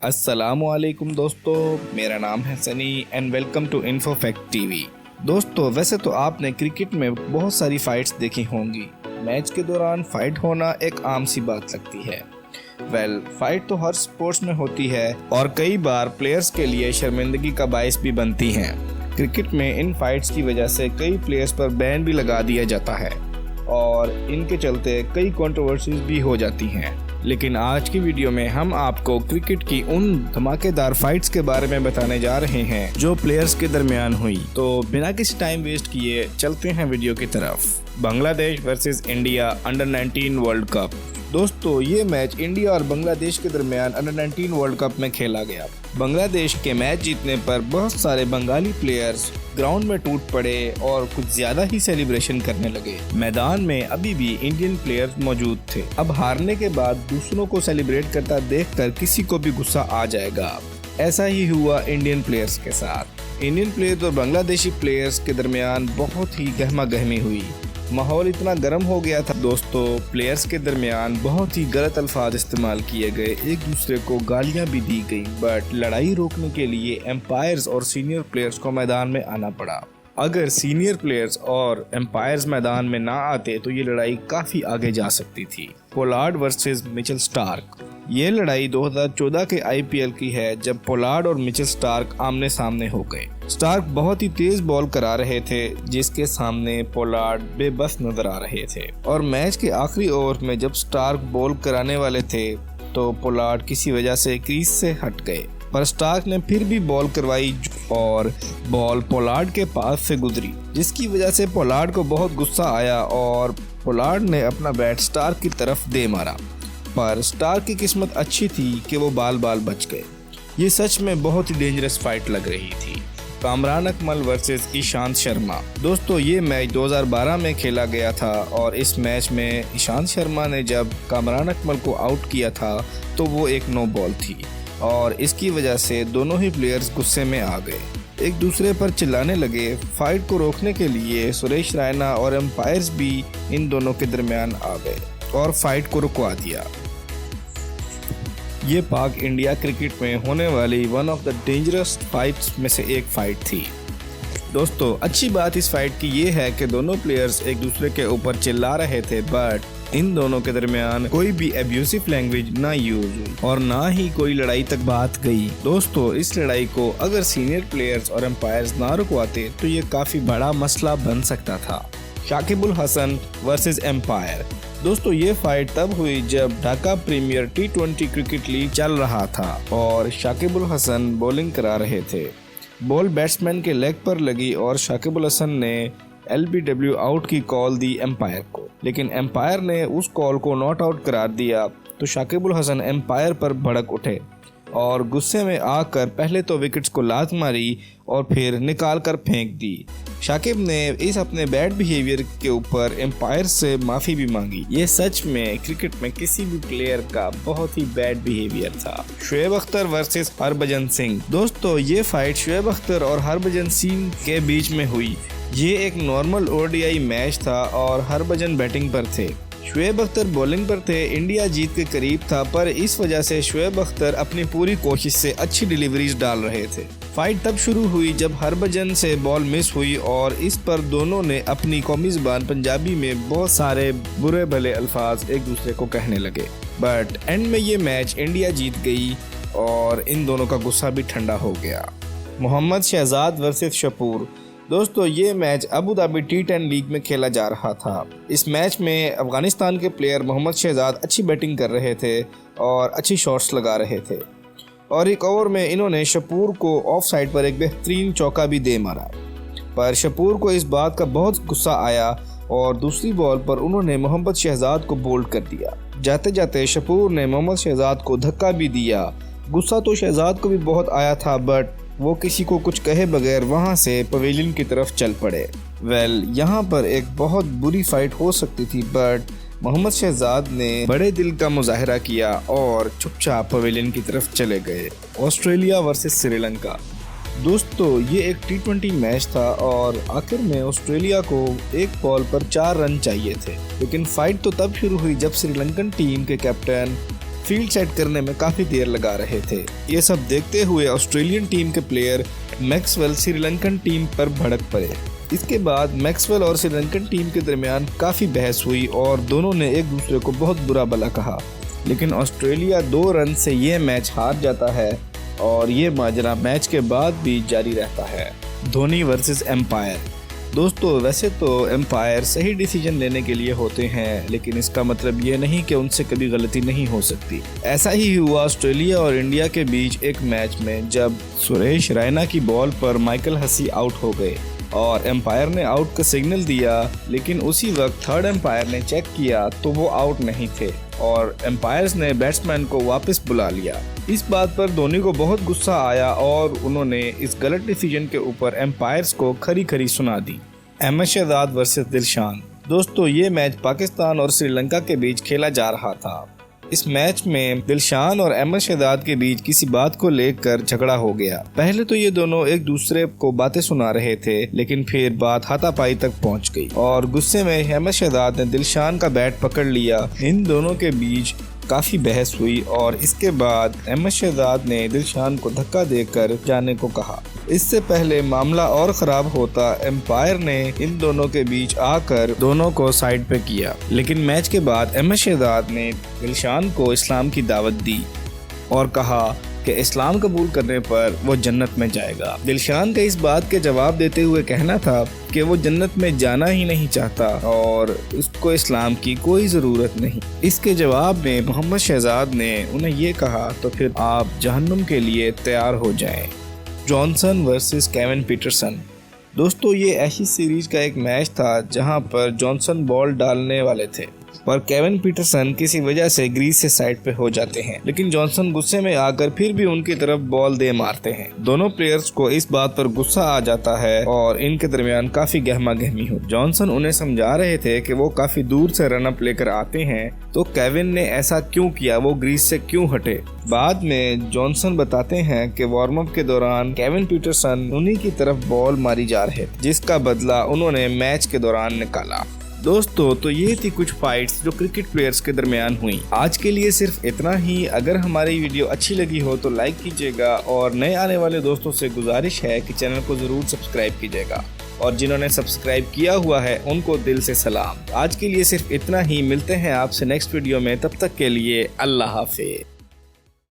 अस्सलामुअलैकुम दोस्तों, मेरा नाम है Sunny and welcome to Info Fact TV. दोस्तों, वैसे तो आपने क्रिकेट में बहुत सारी फाइट्स देखी होंगी। मैच के दौरान फाइट होना एक आम सी बात लगती है। फाइट तो हर स्पोर्ट्स में होती है और कई बार प्लेयर्स के लिए शर्मिंदगी का बायस भी बनती हैं। क्रिकेट में इन फाइट्स की वजह से कई प्लेयर्स पर बैन भी लगा दिया जाता है और इनके चलते कई कंट्रोवर्सीज भी हो जाती हैं। लेकिन आज की वीडियो में हम आपको क्रिकेट की उन धमाकेदार फाइट्स के बारे में बताने जा रहे हैं जो प्लेयर्स के दरमियान हुई। तो बिना किसी टाइम वेस्ट किए चलते हैं वीडियो की तरफ। Bangladesh versus India under 19 world cup. दोस्तों, ये मैच इंडिया और बांग्लादेश के दरमियान अंडर 19 वर्ल्ड कप में खेला गया। बांग्लादेश के मैच जीतने पर बहुत सारे बंगाली प्लेयर्स ग्राउंड में टूट पड़े और कुछ ज्यादा ही सेलिब्रेशन करने लगे। मैदान में अभी भी इंडियन प्लेयर्स मौजूद थे। अब हारने के बाद दूसरों को सेलिब्रेट करता देखकर किसी को भी गुस्सा आ जाएगा। ऐसा ही हुआ इंडियन प्लेयर्स के साथ। इंडियन प्लेयर्स और बांग्लादेशी प्लेयर्स के दरमियान बहुत ही गहमा गहमी हुई। माहौल इतना गर्म हो गया था दोस्तों, प्लेयर्स के दरमियान बहुत ही गलत अल्फाज इस्तेमाल किए गए, एक दूसरे को गालियां भी दी गई। बट लड़ाई रोकने के लिए एम्पायर्स और सीनियर प्लेयर्स को मैदान में आना पड़ा। अगर सीनियर प्लेयर्स और एम्पायर्स मैदान में ना आते तो ये लड़ाई काफी आगे जा सकती थी। Pollard versus Mitchell Starc. ये लड़ाई 2014 के आईपीएल की है, जब पोलार्ड और मिचेल स्टार्क आमने सामने हो गए। स्टार्क बहुत ही तेज बॉल करा रहे थे, जिसके सामने पोलार्ड बेबस नजर आ रहे थे। और मैच के आखिरी ओवर में जब स्टार्क बॉल कराने वाले थे तो पोलार्ड किसी वजह से क्रीज से हट गए, पर स्टार्क ने फिर भी बॉल करवाई और बॉल पोलार्ड के पास से गुजरी, जिसकी वजह से पोलार्ड को बहुत गुस्सा आया और पोलार्ड ने अपना बैट स्टार्क की तरफ दे मारा। पर स्टार्क की किस्मत अच्छी थी कि वो बाल बच गए। ये सच में बहुत ही डेंजरस फाइट लग रही थी। कामरान अकमल वर्सेस ईशांत शर्मा। दोस्तों, ये मैच 2012 में खेला गया था और इस मैच में ईशांत शर्मा ने जब कामरान अकमल को आउट किया था तो वो एक नो बॉल थी और इसकी वजह से दोनों ही प्लेयर्स गुस्से में आ गए, एक दूसरे पर चिल्लाने लगे। फाइट को रोकने के लिए सुरेश रैना और एम्पायर्स भी इन दोनों के दरमियान आ गए और फाइट को रुकवा दिया। ये पाक इंडिया क्रिकेट में होने वाली one of the dangerous fights में से एक फाइट थी। दोस्तों, अच्छी बात इस फाइट की ये है कि दोनों प्लेयर्स एक दूसरे के ऊपर चिल्ला रहे थे, बट इन दोनों के दरमियान कोई भी एब्यूसिव लैंग्वेज ना यूज हुई और ना ही कोई लड़ाई तक बात गई। दोस्तों, इस लड़ाई को अगर सीनियर प्लेयर्स और एम्पायर्स ना रुकवाते तो ये काफी बड़ा मसला बन सकता था। शाकिब उल हसन वर्सेस एम्पायर। दोस्तों, ये फाइट तब हुई जब Dhaka premiere T20 cricket league चल रहा था और शाकिब उल हसन बॉलिंग करा रहे थे। बॉल बैट्समैन के लेग पर लगी और शाकिब उल हसन ने LBW आउट की कॉल दी एम्पायर को, लेकिन एम्पायर ने उस कॉल को नॉट आउट करार दिया। तो शाकिब उल हसन एम्पायर पर भड़क उठे और गुस्से में आकर पहले तो विकेट्स को लात मारी और फिर निकाल कर फेंक दी। शाकिब ने इस अपने बैड बिहेवियर के ऊपर एम्पायर से माफ़ी भी मांगी। ये सच में क्रिकेट में किसी भी प्लेयर का बहुत ही बैड बिहेवियर था। शोएब अख्तर वर्सेस हरभजन सिंह। दोस्तों, ये फाइट शोएब अख्तर और हरभजन सिंह के बीच में हुई। ये एक नॉर्मल ODI मैच था और हरभजन बैटिंग पर थे, शोएब अख्तर बॉलिंग पर थे। इंडिया जीत के करीब था, पर इस वजह से शोएब अख्तर अपनी पूरी कोशिश से अच्छी डिलीवरीज डाल रहे थे। फाइट तब शुरू हुई जब हरभजन से बॉल मिस हुई और इस पर दोनों ने अपनी कौमी ज़बान पंजाबी में बहुत सारे बुरे भले अल्फाज एक दूसरे को कहने लगे। बट एंड में ये मैच इंडिया जीत गई और इन दोनों का गुस्सा भी ठंडा हो गया। मोहम्मद शहजाद वर्सेस शपूर। दोस्तों, ये match Abu Dhabi T10 league में खेला जा रहा था। इस मैच में अफगानिस्तान के प्लेयर मोहम्मद शहजाद अच्छी बैटिंग कर रहे थे और अच्छी शॉट्स लगा रहे थे और एक ओवर में इन्होंने शपूर को ऑफ साइड पर एक बेहतरीन चौका भी दे मारा। पर शपूर को इस बात का बहुत गुस्सा आया और दूसरी बॉल पर उन्होंने मोहम्मद शहजाद को बोल्ड कर दिया। जाते जाते शपूर ने मोहम्मद शहजाद को धक्का भी दिया। गुस्सा तो शहजाद को भी बहुत आया था, बट वो किसी को कुछ कहे बगैर वहां से पवेलियन की तरफ चल पड़े। यहाँ पर एक बहुत बुरी फाइट हो सकती थी, बट मोहम्मद शहजाद ने बड़े दिल का मुजाहरा किया और चुपचाप पवेलियन की तरफ चले गए। Australia versus Sri Lanka. दोस्तों, ये एक T20 मैच था और आखिर में ऑस्ट्रेलिया को एक बॉल पर 4 रन चाहिए थे, लेकिन फाइट तो तब शुरू हुई जब श्रीलंकन टीम के कैप्टन फील्ड सेट करने में काफी देर लगा रहे थे। ये सब देखते हुए ऑस्ट्रेलियन टीम के प्लेयर मैक्सवेल श्रीलंकन टीम पर भड़क पड़े। इसके बाद मैक्सवेल और श्रीलंकन टीम के दरमियान काफी बहस हुई और दोनों ने एक दूसरे को बहुत बुरा भला कहा, लेकिन ऑस्ट्रेलिया 2 रन से ये मैच हार जाता है और ये माजरा मैच के बाद भी जारी रहता है। Dhoni versus umpire. दोस्तों, वैसे तो एम्पायर सही डिसीजन लेने के लिए होते हैं, लेकिन इसका मतलब ये नहीं कि उनसे कभी गलती नहीं हो सकती। ऐसा ही हुआ ऑस्ट्रेलिया और इंडिया के बीच एक मैच में, जब सुरेश रैना की बॉल पर माइकल हसी आउट हो गए और एम्पायर ने आउट का सिग्नल दिया, लेकिन उसी वक्त थर्ड एम्पायर ने चेक किया तो वो आउट नहीं थे और एम्पायर्स ने बैट्समैन को वापस बुला लिया। इस बात पर धोनी को बहुत गुस्सा आया और उन्होंने इस गलत डिसीजन के ऊपर एम्पायर्स को खरी खरी सुना दी। अहमद शहजाद वर्सेस दिलशान। दोस्तों, ये मैच पाकिस्तान और श्रीलंका के बीच खेला जा रहा था। इस मैच में दिलशान और अहमद शहजाद के बीच किसी बात को लेकर झगड़ा हो गया। पहले तो ये दोनों एक दूसरे को बातें सुना रहे थे, लेकिन फिर बात हाथापाई तक पहुंच गई और गुस्से में अहमद शहजाद ने दिलशान का बैट पकड़ लिया। इन दोनों के बीच काफी बहस हुई और इसके बाद अहमद शहजाद ने दिलशान को धक्का देकर जाने को कहा। इससे पहले मामला और खराब होता, एम्पायर ने इन दोनों के बीच आकर दोनों को साइड पे किया, लेकिन मैच के बाद अहमद शहजाद ने दिलशान को इस्लाम की दावत दी और कहा कि इस्लाम कबूल करने पर वो जन्नत में जाएगा। दिलशान का इस बात के जवाब देते हुए कहना था कि वो जन्नत में जाना ही नहीं चाहता और उसको इस्लाम की कोई ज़रूरत नहीं। इसके जवाब में मोहम्मद शहजाद ने उन्हें ये कहा, तो फिर आप जहन्नुम के लिए तैयार हो जाएं। Johnson versus Kevin Pietersen. दोस्तों, ये ऐसी सीरीज का एक मैच था जहां पर जॉनसन बॉल डालने वाले थे, पर केविन पीटरसन किसी वजह से ग्रीज से साइड पे हो जाते हैं, लेकिन जॉनसन गुस्से में आकर फिर भी उनकी तरफ बॉल दे मारते हैं। दोनों प्लेयर्स को इस बात पर गुस्सा आ जाता है और इनके दरमियान काफी गहमा गहमी हो। जॉनसन उन्हें समझा रहे थे कि वो काफी दूर से रन अप लेकर आते हैं, तो केविन ने ऐसा क्यों किया, वो ग्रीज से क्यों हटे। बाद में जॉनसन बताते हैं कि वार्म अप के दौरान केविन पीटरसन उन्हीं की तरफ बॉल मारी जा रहे थे, जिसका बदला उन्होंने मैच के दौरान निकाला। दोस्तों, तो ये थी कुछ फाइट्स जो क्रिकेट प्लेयर्स के दरमियान हुई। आज के लिए सिर्फ इतना ही। अगर हमारी वीडियो अच्छी लगी हो तो लाइक कीजिएगा और नए आने वाले दोस्तों से गुजारिश है कि चैनल को जरूर सब्सक्राइब कीजिएगा और जिन्होंने सब्सक्राइब किया हुआ है उनको दिल से सलाम। आज के लिए सिर्फ इतना ही। मिलते हैं आपसे नेक्स्ट वीडियो में, तब तक के लिए अल्लाह हाफिज़।